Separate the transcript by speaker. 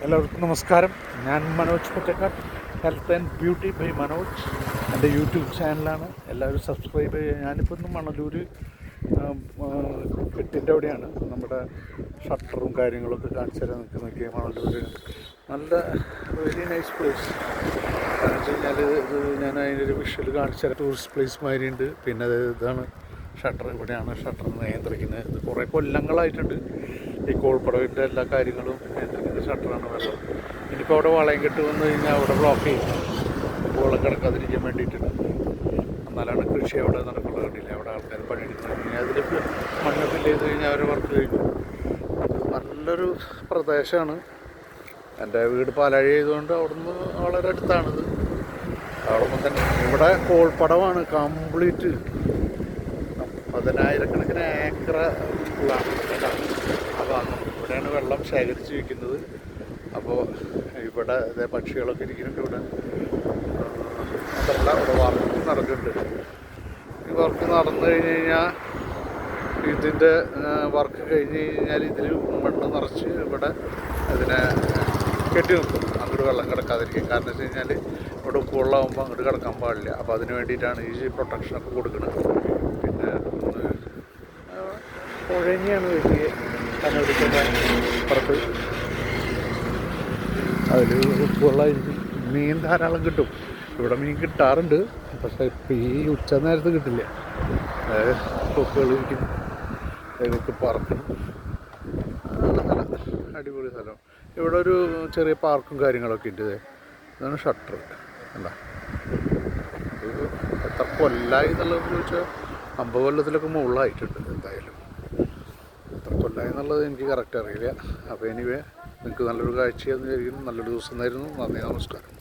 Speaker 1: എല്ലാവർക്കും നമസ്കാരം. ഞാൻ Manoj Pottakkad, health and beauty by Manoj. എൻ്റെ യൂട്യൂബ് ചാനലാണ്. എല്ലാവരും സബ്സ്ക്രൈബ് ചെയ്യുക. ഞാനിപ്പോൾ ഇന്ന് മണലൂർ കെട്ടിൻ്റെ അവിടെയാണ്. നമ്മുടെ ഷട്ടറും കാര്യങ്ങളൊക്കെ കാണിച്ചു തരാൻ നോക്കിയ മണലൂർ നല്ല വെരി നൈസ് പ്ലേസ്. കാരണം വെച്ച് കഴിഞ്ഞാൽ ഇത് ഞാൻ അതിൻ്റെ ഒരു വിഷ്വൽ കാണിച്ചു തരാം. ടൂറിസ്റ്റ് പ്ലേസ് മാതിരിയുണ്ട്. പിന്നെ ഇതാണ് ഷട്ടർ. ഇവിടെയാണ് ഷട്ടർ നിയന്ത്രിക്കുന്നത്. ഇത് കുറേ കൊല്ലങ്ങളായിട്ടുണ്ട് ഈ കോൾപ്പടവിൻ്റെ എല്ലാ കാര്യങ്ങളും നിയന്ത്രിക്കുന്ന ഷട്ടറാണ്. വെള്ളം ഇനിയിപ്പോൾ അവിടെ വളയം കെട്ട് വന്നു കഴിഞ്ഞാൽ അവിടെ ബ്ലോക്ക് ചെയ്യും. വെള്ളം കിടക്കാതിരിക്കാൻ വേണ്ടിയിട്ടുണ്ട്. എന്നാലാണ് കൃഷി അവിടെ നടക്കുന്നത്. കണ്ടില്ല, അവിടെ ആൾക്കാർ പണിയെടുക്കുന്നത്. ഇനി അതിൽ മണ്ണ് ഫില്ല് ചെയ്ത് കഴിഞ്ഞാൽ അവരെ വർക്ക് കഴിക്കും. നല്ലൊരു പ്രദേശമാണ്. എൻ്റെ വീട് പാലാഴി ആയതുകൊണ്ട് അവിടുന്ന് വളരെ അടുത്താണിത്. അവിടെ തന്നെ ഇവിടെ കോൾപ്പടവാണ് കംപ്ലീറ്റ്. 10,000-കണക്കിന് ഏക്കർ ഉള്ളതാണ് ആ ഭാഗം. ഇവിടെയാണ് വെള്ളം ശേഖരിച്ച് വയ്ക്കുന്നത്. അപ്പോൾ ഇവിടെ ഇതേ പക്ഷികളൊക്കെ ഇരിക്കുന്നുണ്ട്. ഇവിടെ അതല്ല, ഇവിടെ വർക്ക് നടക്കുന്നുണ്ട്. ഈ വർക്ക് നടന്നു കഴിഞ്ഞ് കഴിഞ്ഞാൽ ഇതിൻ്റെ വർക്ക് കഴിഞ്ഞ് കഴിഞ്ഞാൽ ഇതിൽ മണ്ണ് നിറച്ച് ഇവിടെ അതിനെ കെട്ടി നിർത്തും, അങ്ങോട്ട് വെള്ളം കിടക്കാതിരിക്കും. കാരണം വെച്ച് കഴിഞ്ഞാൽ ഇവിടെ ഉപ്പുവെള്ളമാകുമ്പോൾ അങ്ങോട്ട് കിടക്കാൻ പാടില്ല. അപ്പോൾ അതിന് വേണ്ടിയിട്ടാണ് ഈ പ്രൊട്ടക്ഷനൊക്കെ കൊടുക്കുന്നത്. പിന്നെ പുഴഞ്ഞാണ് വലിയ കനവെടുക്കുന്ന പുറത്ത്. അതിൽ ഉപ്പുവെള്ളമായിരിക്കും. മീൻ ധാരാളം കിട്ടും. ഇവിടെ മീൻ കിട്ടാറുണ്ട്, പക്ഷേ ഇപ്പം ഈ ഉച്ച നേരത്ത് കിട്ടില്ല. കൊക്കുകളിരിക്കും, അതിലേക്ക് പറക്കും. അടിപൊളി സ്ഥലം. ഇവിടെ ഒരു ചെറിയ പാർക്കും കാര്യങ്ങളൊക്കെ ഉണ്ട്. ഇതാണ് ഷട്ടർ. അല്ല, ഇത് എത്ര കൊല്ലമായി എന്നുള്ളത് ചോദിച്ചാൽ 50 കൊല്ലത്തിലൊക്കെ മുകളിലായിട്ടുണ്ട് എന്തായാലും. എത്ര കൊല്ലമായി എന്നുള്ളത് എനിക്ക് കറക്റ്റ് അറിയില്ല. അപ്പോൾ എനിവേ, നിങ്ങൾക്ക് നല്ലൊരു കാഴ്ചയെന്ന് വിചാരിക്കുന്നു. നല്ലൊരു ദിവസം ആയിരുന്നു. നന്ദി, നമസ്കാരം.